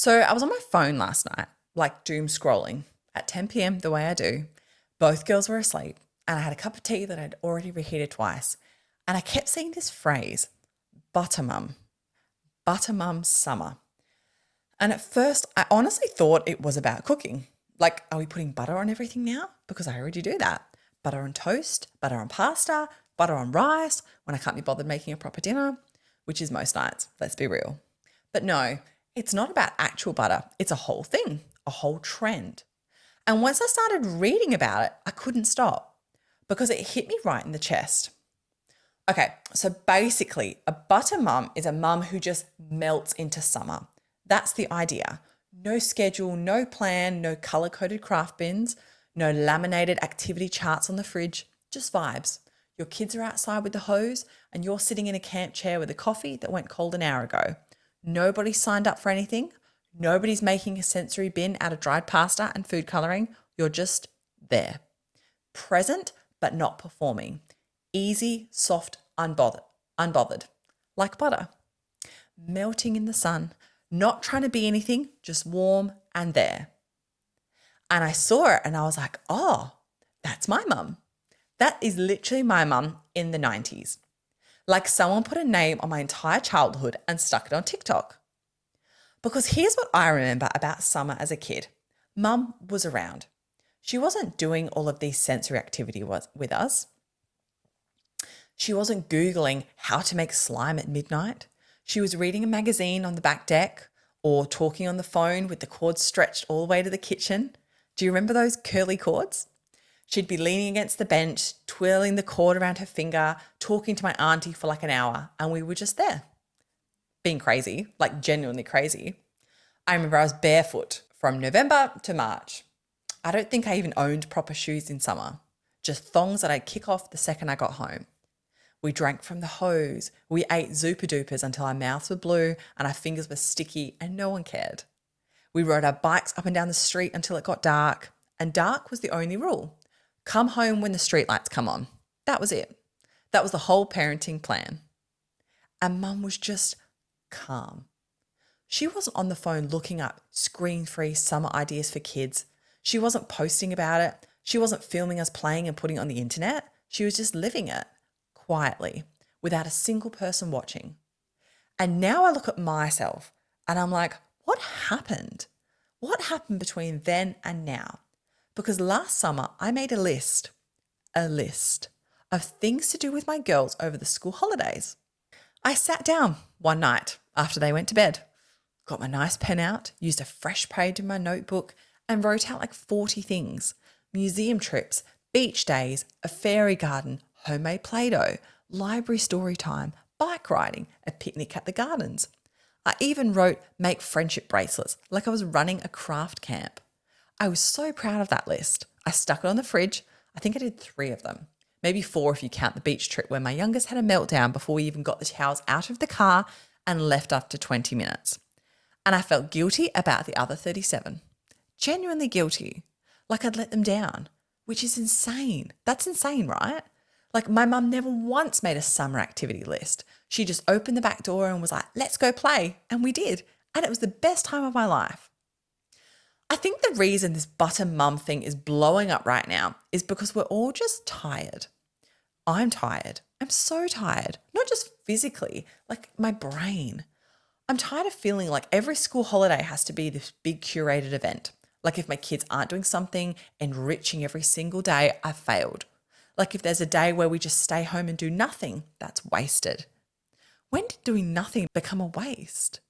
So I was on my phone last night, like doom scrolling at 10 p.m. the way I do. Both girls were asleep, and I had a cup of tea that I'd already reheated twice. And I kept seeing this phrase, buttermum, buttermum summer. And at first, I honestly thought it was about cooking. Like, are we putting butter on everything now? Because I already do that. Butter on toast, butter on pasta, butter on rice when I can't be bothered making a proper dinner, which is most nights, let's be real. But no, it's not about actual butter. It's a whole thing, a whole trend. And once I started reading about it, I couldn't stop because it hit me right in the chest. Okay, so basically, a butter mum is a mum who just melts into summer. That's the idea. No schedule, no plan, no color coded craft bins, no laminated activity charts on the fridge, just vibes. Your kids are outside with the hose and you're sitting in a camp chair with a coffee that went cold an hour ago. Nobody signed up for anything. Nobody's making a sensory bin out of dried pasta and food colouring. You're just there. Present, but not performing. Easy, soft, unbothered. Like butter. Melting in the sun. Not trying to be anything, just warm and there. And I saw it and I was like, oh, that's my mum. That is literally my mum in the 90s. Like someone put a name on my entire childhood and stuck it on TikTok. Because here's what I remember about summer as a kid. Mum was around. She wasn't doing all of these sensory activity with us. She wasn't Googling how to make slime at midnight. She was reading a magazine on the back deck or talking on the phone with the cord stretched all the way to the kitchen. Do you remember those curly cords? She'd be leaning against the bench, twirling the cord around her finger, talking to my auntie for like an hour, and we were just there. Being crazy, like genuinely crazy. I remember I was barefoot from November to March. I don't think I even owned proper shoes in summer, just thongs that I'd kick off the second I got home. We drank from the hose. We ate Zupa Dupas until our mouths were blue and our fingers were sticky and no one cared. We rode our bikes up and down the street until it got dark, and dark was the only rule. Come home when the streetlights come on. That was it. That was the whole parenting plan. And Mum was just calm. She wasn't on the phone looking up screen-free summer ideas for kids. She wasn't posting about it. She wasn't filming us playing and putting it on the internet. She was just living it quietly without a single person watching. And now I look at myself and I'm like, what happened? What happened between then and now? Because last summer I made a list of things to do with my girls over the school holidays. I sat down one night after they went to bed, got my nice pen out, used a fresh page in my notebook and wrote out like 40 things. Museum trips, beach days, a fairy garden, homemade Play-Doh, library story time, bike riding, a picnic at the gardens. I even wrote make friendship bracelets like I was running a craft camp. I was so proud of that list. I stuck it on the fridge. I think I did 3 of them, maybe 4 if you count the beach trip where my youngest had a meltdown before we even got the towels out of the car and left after 20 minutes. And I felt guilty about the other 37. Genuinely guilty. Like I'd let them down, which is insane. That's insane, right? Like my mum never once made a summer activity list. She just opened the back door and was like, let's go play. And we did. And it was the best time of my life. I think the reason this butter mum thing is blowing up right now is because we're all just tired. I'm tired. I'm so tired. Not just physically, like my brain. I'm tired of feeling like every school holiday has to be this big curated event. Like if my kids aren't doing something enriching every single day, I've failed. Like if there's a day where we just stay home and do nothing, that's wasted. When did doing nothing become a waste?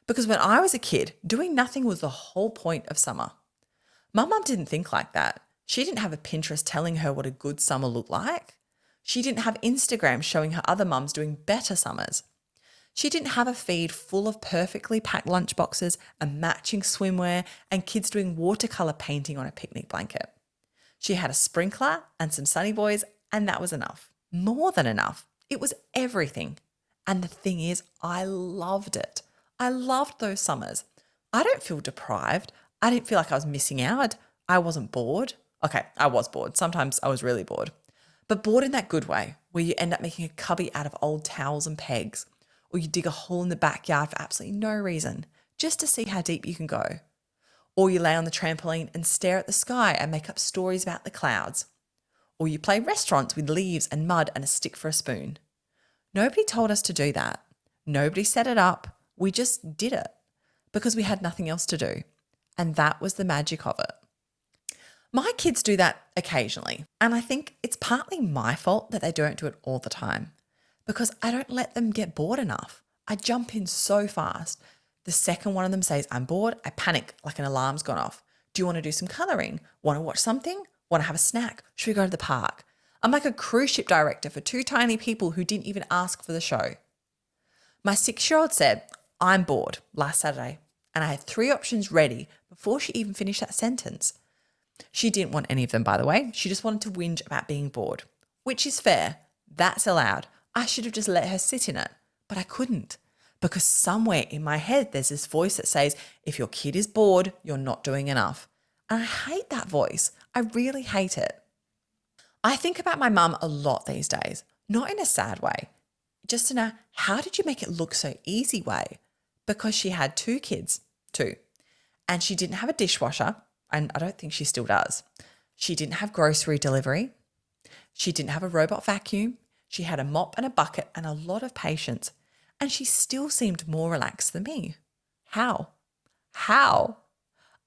Because when I was a kid, doing nothing was the whole point of summer. My mum didn't think like that. She didn't have a Pinterest telling her what a good summer looked like. She didn't have Instagram showing her other mums doing better summers. She didn't have a feed full of perfectly packed lunchboxes and matching swimwear and kids doing watercolour painting on a picnic blanket. She had a sprinkler and some sunny boys, and that was enough. More than enough. It was everything. And the thing is, I loved it. I loved those summers. I don't feel deprived. I didn't feel like I was missing out. I wasn't bored. Okay, I was bored. Sometimes I was really bored. But bored in that good way, where you end up making a cubby out of old towels and pegs, or you dig a hole in the backyard for absolutely no reason, just to see how deep you can go. Or you lay on the trampoline and stare at the sky and make up stories about the clouds. Or you play restaurants with leaves and mud and a stick for a spoon. Nobody told us to do that. Nobody set it up. We just did it because we had nothing else to do. And that was the magic of it. My kids do that occasionally, and I think it's partly my fault that they don't do it all the time because I don't let them get bored enough. I jump in so fast. The second one of them says, I'm bored, I panic like an alarm's gone off. Do you want to do some colouring? Want to watch something? Want to have a snack? Should we go to the park? I'm like a cruise ship director for two tiny people who didn't even ask for the show. My 6-year-old said, I'm bored last Saturday, and I had 3 options ready before she even finished that sentence. She didn't want any of them, by the way. She just wanted to whinge about being bored, which is fair. That's allowed. I should have just let her sit in it, but I couldn't because somewhere in my head there's this voice that says, if your kid is bored, you're not doing enough. And I hate that voice. I really hate it. I think about my mum a lot these days, not in a sad way, just in a how did you make it look so easy way? Because she had 2 kids, and she didn't have a dishwasher. And I don't think she still does. She didn't have grocery delivery. She didn't have a robot vacuum. She had a mop and a bucket and a lot of patience. And she still seemed more relaxed than me. How?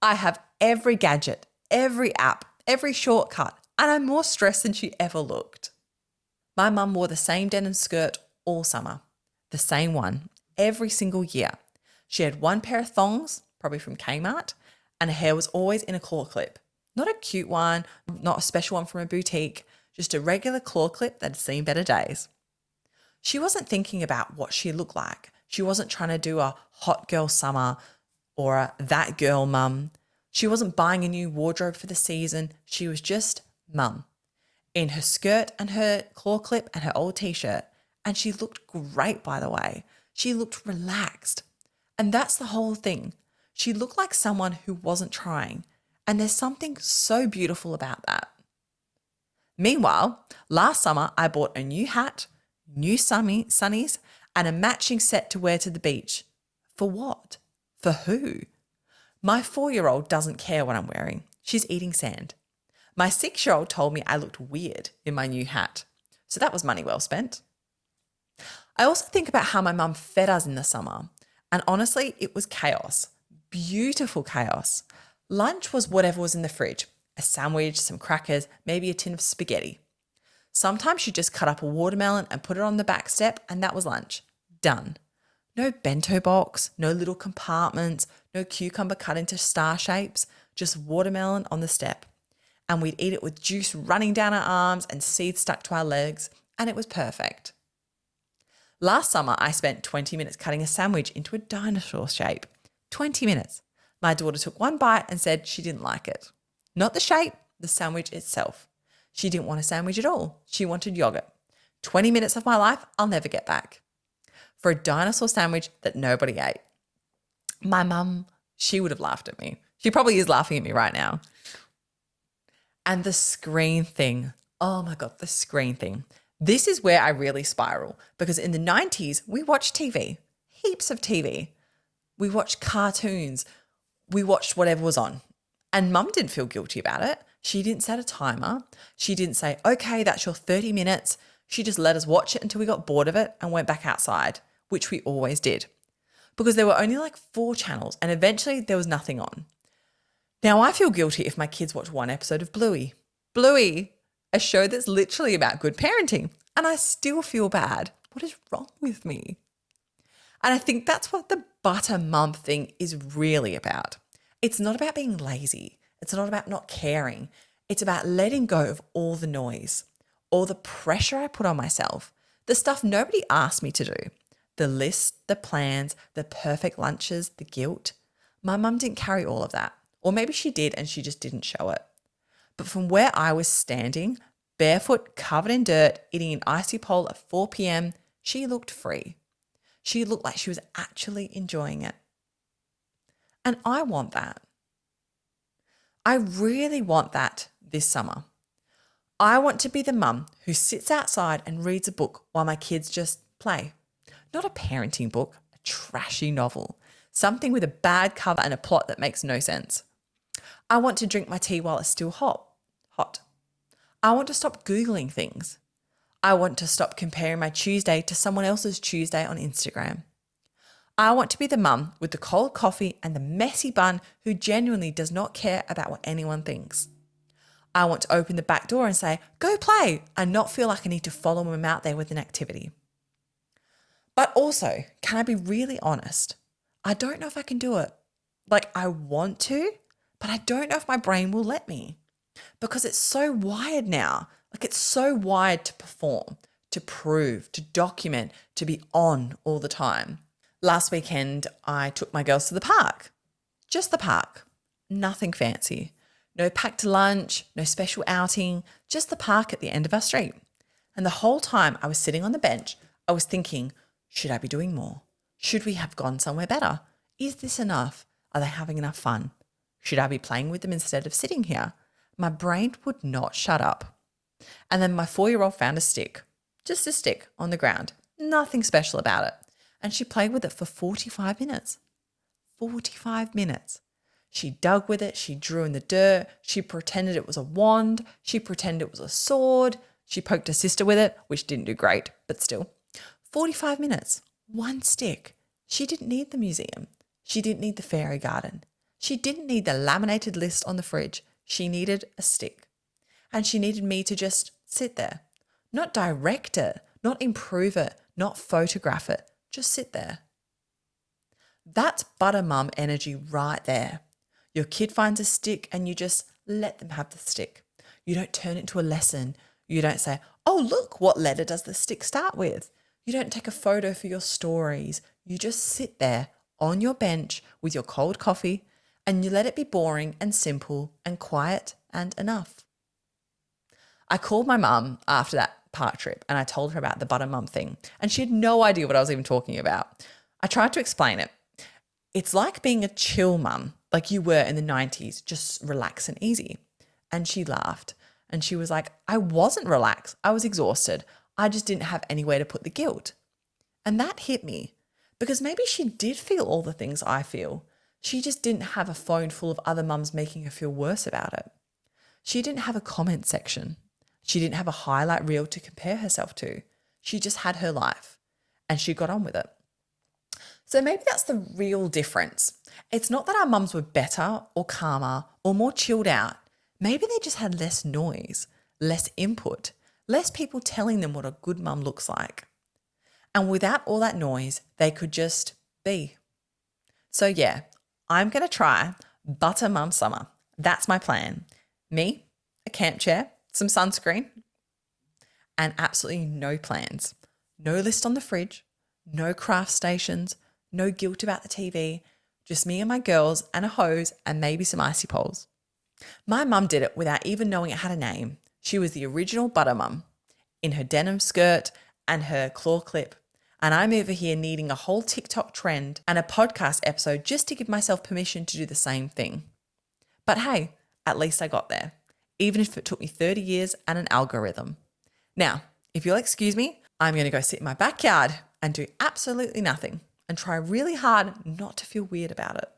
I have every gadget, every app, every shortcut, and I'm more stressed than she ever looked. My mum wore the same denim skirt all summer, the same one, every single year. She had one pair of thongs, probably from Kmart, and her hair was always in a claw clip. Not a cute one, not a special one from a boutique, just a regular claw clip that had seen better days. She wasn't thinking about what she looked like. She wasn't trying to do a hot girl summer or a that girl mum. She wasn't buying a new wardrobe for the season. She was just mum in her skirt and her claw clip and her old t-shirt. And she looked great, by the way. She looked relaxed. And that's the whole thing. She looked like someone who wasn't trying, and there's something so beautiful about that. Meanwhile, last summer I bought a new hat, new sunnies, and a matching set to wear to the beach. For what? For who? My 4-year-old doesn't care what I'm wearing. She's eating sand. My 6-year-old told me I looked weird in my new hat, so that was money well spent. I also think about how my mum fed us in the summer, and honestly, it was chaos. Beautiful chaos. Lunch was whatever was in the fridge, a sandwich, some crackers, maybe a tin of spaghetti. Sometimes she just cut up a watermelon and put it on the back step, and that was lunch. Done. No bento box, no little compartments, no cucumber cut into star shapes, just watermelon on the step. And we'd eat it with juice running down our arms and seeds stuck to our legs, and it was perfect. Last summer, I spent 20 minutes cutting a sandwich into a dinosaur shape. 20 minutes. My daughter took one bite and said she didn't like it. Not the shape, the sandwich itself. She didn't want a sandwich at all. She wanted yogurt. 20 minutes of my life I'll never get back. For a dinosaur sandwich that nobody ate. My mum, she would have laughed at me. She probably is laughing at me right now. And the screen thing. Oh my God, the screen thing. This is where I really spiral because in the 90s, we watched TV, heaps of TV. We watched cartoons. We watched whatever was on. And mum didn't feel guilty about it. She didn't set a timer. She didn't say, okay, that's your 30 minutes. She just let us watch it until we got bored of it and went back outside, which we always did. Because there were only like 4 channels and eventually there was nothing on. Now I feel guilty if my kids watch one episode of Bluey. Bluey, a show that's literally about good parenting. And I still feel bad. What is wrong with me? And I think that's what the butter mum thing is really about. It's not about being lazy. It's not about not caring. It's about letting go of all the noise, all the pressure I put on myself, the stuff nobody asked me to do, the lists, the plans, the perfect lunches, the guilt. My mum didn't carry all of that. Or maybe she did and she just didn't show it. But from where I was standing, barefoot, covered in dirt, eating an icy pole at 4 p.m., she looked free. She looked like she was actually enjoying it. And I want that. I really want that this summer. I want to be the mum who sits outside and reads a book while my kids just play. Not a parenting book, a trashy novel. something with a bad cover and a plot that makes no sense. I want to drink my tea while it's still hot. I want to stop Googling things. I want to stop comparing my Tuesday to someone else's Tuesday on Instagram. I want to be the mum with the cold coffee and the messy bun who genuinely does not care about what anyone thinks. I want to open the back door and say, go play, and not feel like I need to follow them out there with an activity. But also, can I be really honest? I don't know if I can do it. Like, I want to, but I don't know if my brain will let me because it's so wired now. Like, it's so wired to perform, to prove, to document, to be on all the time. Last weekend, I took my girls to the park. Just the park. Nothing fancy. No packed lunch, no special outing, just the park at the end of our street. And the whole time I was sitting on the bench, I was thinking, should I be doing more? Should we have gone somewhere better? Is this enough? Are they having enough fun? Should I be playing with them instead of sitting here? My brain would not shut up. And then my 4-year-old found a stick, just a stick on the ground, nothing special about it. And she played with it for 45 minutes. 45 minutes. She dug with it, she drew in the dirt, she pretended it was a wand, she pretended it was a sword, she poked her sister with it, which didn't do great, but still. 45 minutes, one stick. She didn't need the museum. She didn't need the fairy garden. She didn't need the laminated list on the fridge. She needed a stick. And she needed me to just sit there, not direct it, not improve it, not photograph it, just sit there. That's butter mum energy right there. Your kid finds a stick and you just let them have the stick. You don't turn it into a lesson. You don't say, oh, look, what letter does the stick start with? You don't take a photo for your stories. You just sit there on your bench with your cold coffee and you let it be boring and simple and quiet and enough. I called my mum after that park trip and I told her about the butter mum thing and she had no idea what I was even talking about. I tried to explain it. It's like being a chill mum, like you were in the 90s, just relax and easy. And she laughed and she was like, I wasn't relaxed. I was exhausted. I just didn't have anywhere to put the guilt. And that hit me because maybe she did feel all the things I feel. She just didn't have a phone full of other mums making her feel worse about it. She didn't have a comment section. She didn't have a highlight reel to compare herself to. She just had her life and she got on with it. So maybe that's the real difference. It's not that our mums were better or calmer or more chilled out. Maybe they just had less noise, less input, less people telling them what a good mum looks like. And without all that noise, they could just be. So yeah, I'm going to try butter mum summer. That's my plan. Me, a camp chair, some sunscreen, and absolutely no plans. No list on the fridge, no craft stations, no guilt about the TV, just me and my girls and a hose and maybe some icy poles. My mum did it without even knowing it had a name. She was the original butter mum in her denim skirt and her claw clip. And I'm over here needing a whole TikTok trend and a podcast episode just to give myself permission to do the same thing. But hey, at least I got there, even if it took me 30 years and an algorithm. Now, if you'll excuse me, I'm going to go sit in my backyard and do absolutely nothing and try really hard not to feel weird about it.